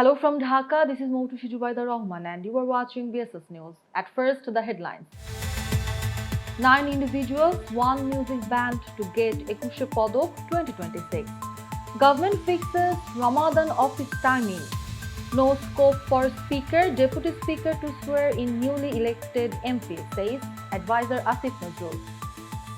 Hello from Dhaka, this is Moutushi Jubaida Rahman and you are watching BSS News. At first, the headlines. 9 individuals, 1 music band to get Ekushey Padak-2026. Government fixes Ramadan office timing. No scope for Speaker, Deputy Speaker to swear in newly elected MP, says Advisor Asif Nazrul.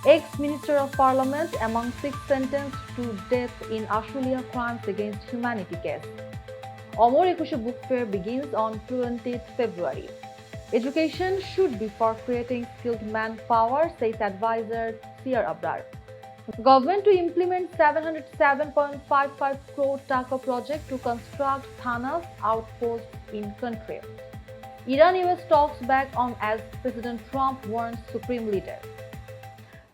Ex-Minister of Parliament among 6 sentenced to death in Ashulia crimes against humanity case. Amar Ekushey Book Fair begins on 20th February. Education should be for creating skilled manpower, says advisor CR Abrar. Government to implement 707.55 crore taka project to construct thanas outposts in country. Iran-US talks back on as President Trump warns Supreme Leader.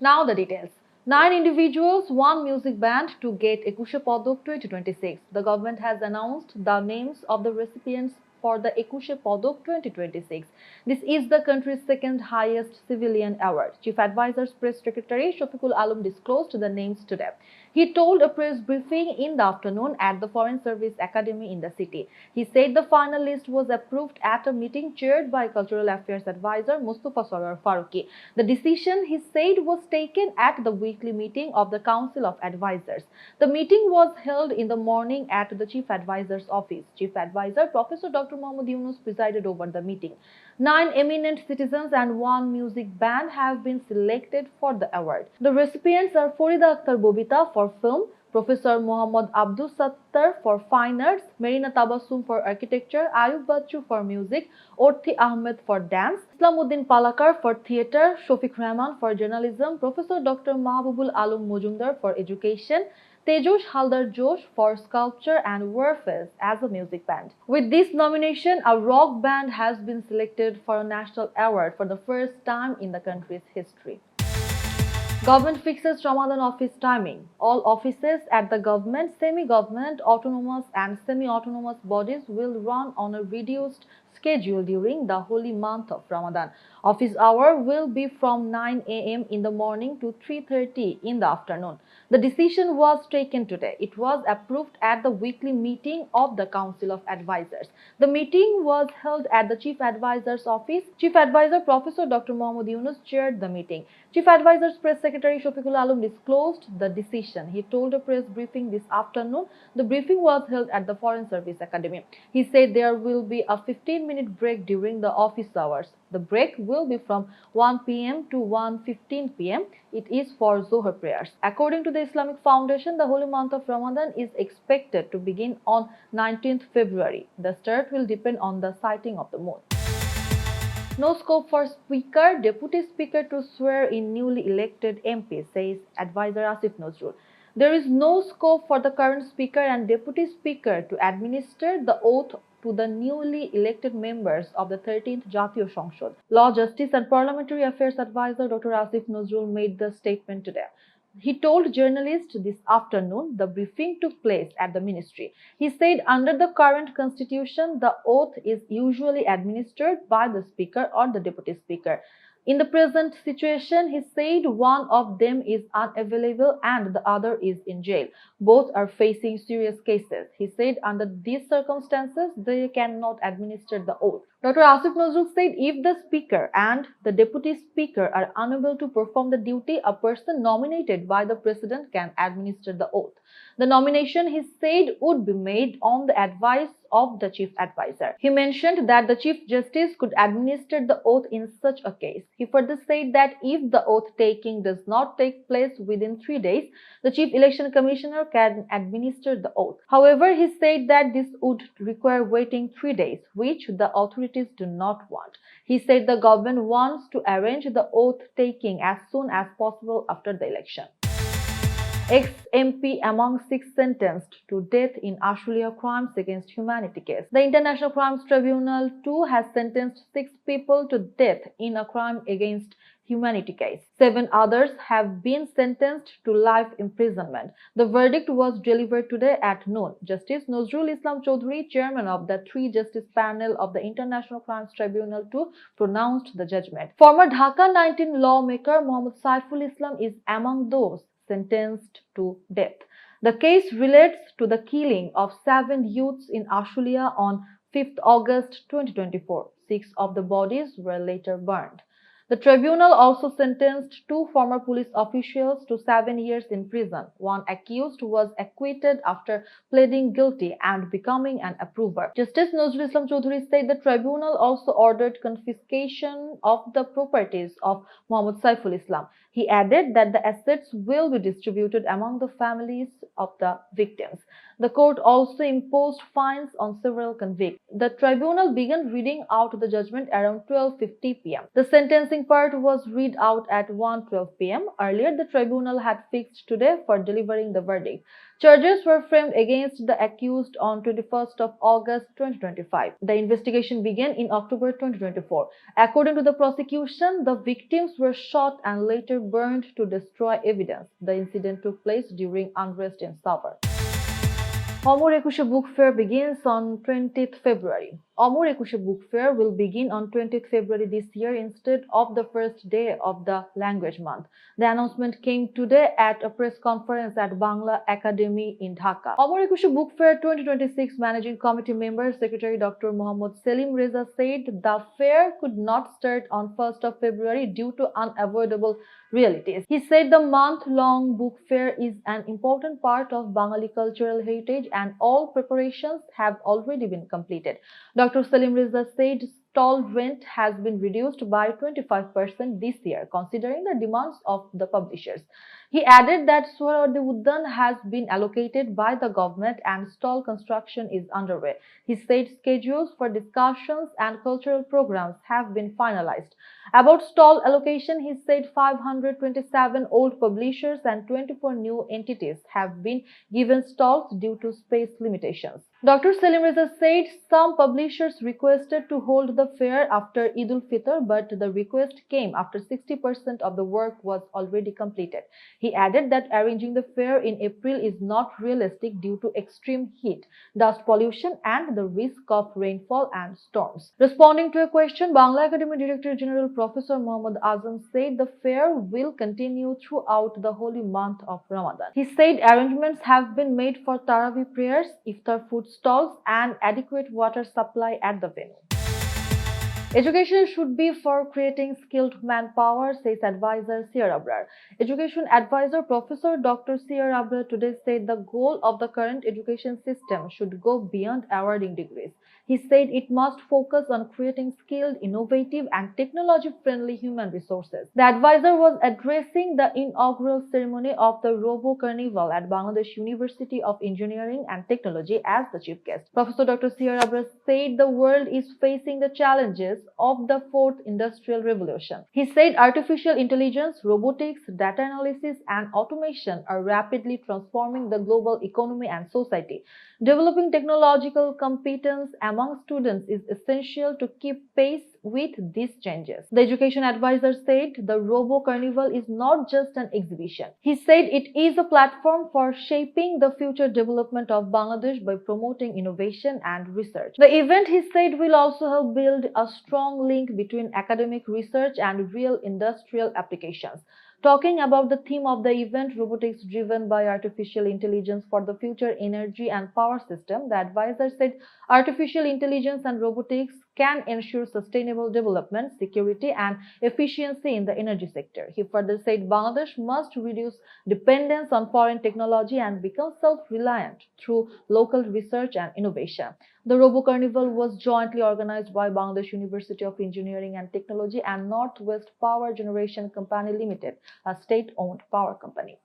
Now the details. 9 individuals, 1 music band to get Ekushey Padak 2026. The government has announced the names of the recipients for the Ekushey Padak 2026. This is the country's second highest civilian award. Chief Advisor's Press Secretary Shafiqul Alam disclosed the names today. He told a press briefing in the afternoon at the Foreign Service Academy in the city. He said the final list was approved at a meeting chaired by Cultural Affairs Advisor Mustafa Sarar Faruqi. The decision, he said, was taken at the weekly meeting of the Council of Advisors. The meeting was held in the morning at the Chief Advisor's office. Chief Advisor Professor Dr. Mohammad Yunus presided over the meeting. 9 eminent citizens and 1 music band have been selected for the award. The recipients are Farida Akhtar Bobita for film, Professor Muhammad Abdul Sattar for fine arts, Marina Tabassum for architecture, Ayub Bachu for music, Orthi Ahmed for dance, Islamuddin Palakar for theatre, Shofiq Rahman for journalism, Professor Dr. Mahbubul Alum Mujumdar for education, Tejosh Haldar Josh for sculpture and Warface as a music band. With this nomination, a rock band has been selected for a national award for the first time in the country's history. Government fixes Ramadan office timing. All offices at the government, semi-government, autonomous and semi-autonomous bodies will run on a reduced schedule during the holy month of Ramadan. Office hour will be from 9 a.m. in the morning to 3:30 in the afternoon. The decision was taken today. It was approved at the weekly meeting of the Council of Advisors. The meeting was held at the Chief Advisor's office. Chief Advisor Professor Dr. Mohammad Yunus chaired the meeting. Chief Advisor's Press Secretary Shafiqul Alam disclosed the decision. He told a press briefing this afternoon. The briefing was held at the Foreign Service Academy. He said there will be a 15-minute break during the office hours. The break will be from 1 p.m. to 1:15 p.m. It is for Zohar prayers. According to the Islamic Foundation, the holy month of Ramadan is expected to begin on 19th February. The start will depend on the sighting of the moon. No scope for Speaker, Deputy Speaker to swear in newly elected MP, says Advisor Asif Nazrul. There is no scope for the current Speaker and Deputy Speaker to administer the oath to the newly elected members of the 13th Jatiyo সংসদ. Law, Justice and Parliamentary Affairs Advisor Dr. Asif Nazrul made the statement today. He told journalists this afternoon the briefing took place at the ministry. He said under the current constitution, the oath is usually administered by the Speaker or the Deputy Speaker. In the present situation, he said one of them is unavailable and the other is in jail. Both are facing serious cases. He said under these circumstances, they cannot administer the oath. Dr. Asif Nazrul said if the Speaker and the Deputy Speaker are unable to perform the duty, a person nominated by the President can administer the oath. The nomination, he said, would be made on the advice of the Chief Advisor. He mentioned that the Chief Justice could administer the oath in such a case. He further said that if the oath taking does not take place within 3 days, the Chief Election Commissioner can administer the oath. However, he said that this would require waiting 3 days, which the authorities do not want. He said the government wants to arrange the oath taking as soon as possible after the election. Ex-MP among 6 sentenced to death in Ashulia crimes against humanity case. The International Crimes Tribunal II has sentenced 6 people to death in a crime against humanity case. 7 others have been sentenced to life imprisonment. The verdict was delivered today at noon. Justice Nazrul Islam Chaudhary, chairman of the 3-justice panel of the International Crimes Tribunal II, pronounced the judgment. Former Dhaka 19 lawmaker Muhammad Saiful Islam is among those sentenced to death. The case relates to the killing of 7 youths in Ashulia on 5th August 2024. 6 of the bodies were later burned. The tribunal also sentenced 2 former police officials to 7 years in prison. One accused was acquitted after pleading guilty and becoming an approver. Justice Nazrul Chaudhary said the tribunal also ordered confiscation of the properties of Mohammad Saiful Islam. He added that the assets will be distributed among the families of the victims. The court also imposed fines on several convicts. The tribunal began reading out the judgment around 12:50 p.m. The sentencing part was read out at 1:12 p.m. Earlier, the tribunal had fixed today for delivering the verdict. Charges were framed against the accused on 21st of August 2025. The investigation began in October 2024. According to the prosecution, the victims were shot and later burned to destroy evidence. The incident took place during unrest in Sabah. Amar Ekushey Book Fair begins on 20th February. Amar Ekushey Book Fair will begin on 20th February this year instead of the first day of the language month. The announcement came today at a press conference at Bangla Academy in Dhaka. Amar Ekushey Book Fair 2026 Managing Committee Member Secretary Dr. Mohammad Selim Reza said the fair could not start on 1st of February due to unavoidable realities. He said the month-long book fair is an important part of Bengali cultural heritage and all preparations have already been completed. Dr. Selim Reza said stall rent has been reduced by 25% this year, considering the demands of the publishers. He added that Sohrawardi Uddan has been allocated by the government and stall construction is underway. He said schedules for discussions and cultural programs have been finalized. About stall allocation, he said 527 old publishers and 24 new entities have been given stalls due to space limitations. Dr. Selim Reza said some publishers requested to hold the fair after Eid al-Fitr, but the request came after 60% of the work was already completed. He added that arranging the fair in April is not realistic due to extreme heat, dust pollution, and the risk of rainfall and storms. Responding to a question, Bangla Academy Director General Professor Muhammad Azam said the fair will continue throughout the holy month of Ramadan. He said arrangements have been made for Tarawih prayers, iftar food stalls, and adequate water supply at the venue. Education should be for creating skilled manpower, says advisor CR Abrar. Education advisor Professor Dr. CR Abrar today said the goal of the current education system should go beyond awarding degrees. He said it must focus on creating skilled, innovative, and technology-friendly human resources. The advisor was addressing the inaugural ceremony of the Robo Carnival at Bangladesh University of Engineering and Technology as the chief guest. Professor Dr. CR Abrar said the world is facing the challenges of the fourth industrial revolution. He said artificial intelligence, robotics, data analysis, and automation are rapidly transforming the global economy and society. Developing technological competence among students is essential to keep pace with these changes. The education advisor said the Robo Carnival is not just an exhibition. He said it is a platform for shaping the future development of Bangladesh by promoting innovation and research. The event, he said, will also help build a strong link between academic research and real industrial applications. Talking about the theme of the event, robotics driven by artificial intelligence for the future energy and power system, the advisor said artificial intelligence and robotics can ensure sustainable development, security, and efficiency in the energy sector. He further said Bangladesh must reduce dependence on foreign technology and become self-reliant through local research and innovation. The Robo Carnival was jointly organized by Bangladesh University of Engineering and Technology and Northwest Power Generation Company Limited, a state-owned power company.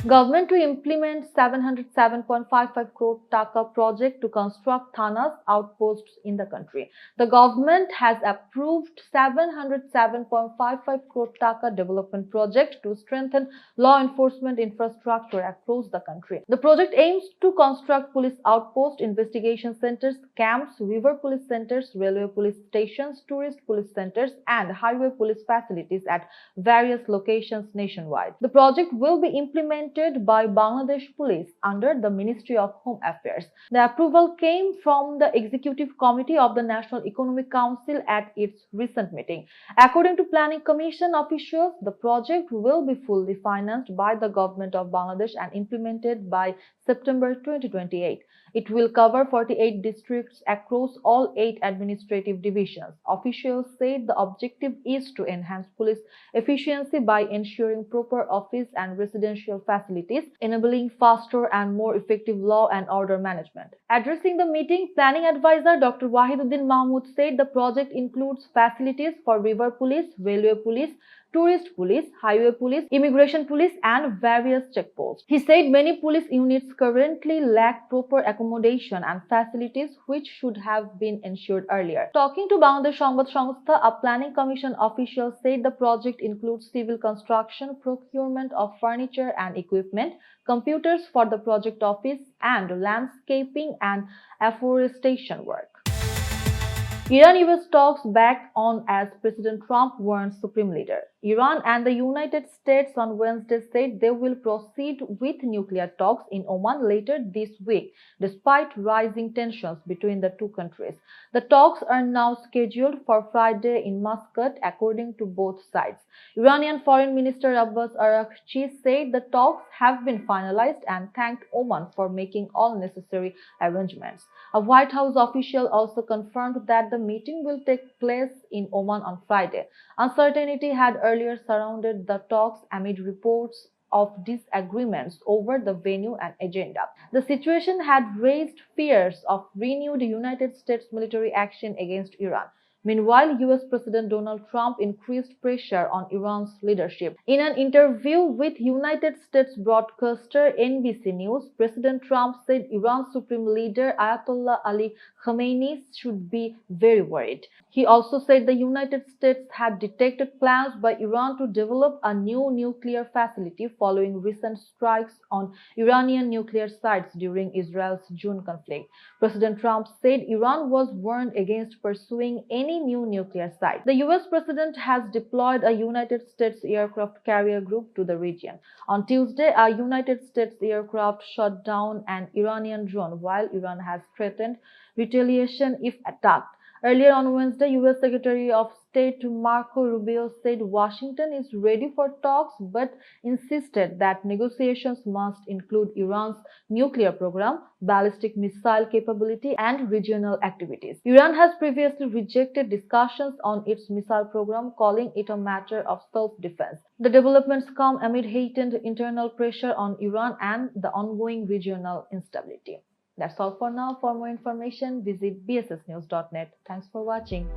Government to implement 707.55 crore taka project to construct thanas outposts in the country. The government has approved 707.55 crore taka development project to strengthen law enforcement infrastructure across the country. The project aims to construct police outposts, investigation centers, camps, river police centers, railway police stations, tourist police centers, and highway police facilities at various locations nationwide. The project will be implemented implemented by Bangladesh Police under the Ministry of Home Affairs. The approval came from the Executive Committee of the National Economic Council at its recent meeting. According to Planning Commission officials, the project will be fully financed by the government of Bangladesh and implemented by September 2028. It will cover 48 districts across all 8 administrative divisions. Officials said the objective is to enhance police efficiency by ensuring proper office and residential facilities, enabling faster and more effective law and order management. Addressing the meeting, Planning Advisor Dr. Wahiduddin Mahmood said the project includes facilities for river police, railway police, tourist police, highway police, immigration police, and various checkposts. He said many police units currently lack proper accommodation and facilities which should have been ensured earlier. Talking to Bangladesh Sangbad Sangstha, a planning commission official said the project includes civil construction, procurement of furniture and equipment, computers for the project office, and landscaping and afforestation work. Iran-US talks back on as President Trump warns Supreme Leader. Iran and the United States on Wednesday said they will proceed with nuclear talks in Oman later this week, despite rising tensions between the two countries. The talks are now scheduled for Friday in Muscat, according to both sides. Iranian Foreign Minister Abbas Araghchi said the talks have been finalized and thanked Oman for making all necessary arrangements. A White House official also confirmed that the meeting will take place in Oman on Friday. Uncertainty had earlier surrounded the talks amid reports of disagreements over the venue and agenda. The situation had raised fears of renewed United States military action against Iran. Meanwhile, US President Donald Trump increased pressure on Iran's leadership. In an interview with United States broadcaster NBC News, President Trump said Iran's supreme leader Ayatollah Ali Khamenei should be very worried. He also said the United States had detected plans by Iran to develop a new nuclear facility following recent strikes on Iranian nuclear sites during Israel's June conflict. President Trump said Iran was warned against pursuing any new nuclear site. The US president has deployed a United States aircraft carrier group to the region. On Tuesday, a United States aircraft shot down an Iranian drone, while Iran has threatened retaliation if attacked. Earlier on Wednesday, US Secretary of State Marco Rubio said Washington is ready for talks but insisted that negotiations must include Iran's nuclear program, ballistic missile capability, and regional activities. Iran has previously rejected discussions on its missile program, calling it a matter of self-defense. The developments come amid heightened internal pressure on Iran and the ongoing regional instability. That's all for now. For more information, visit bssnews.net. Thanks for watching.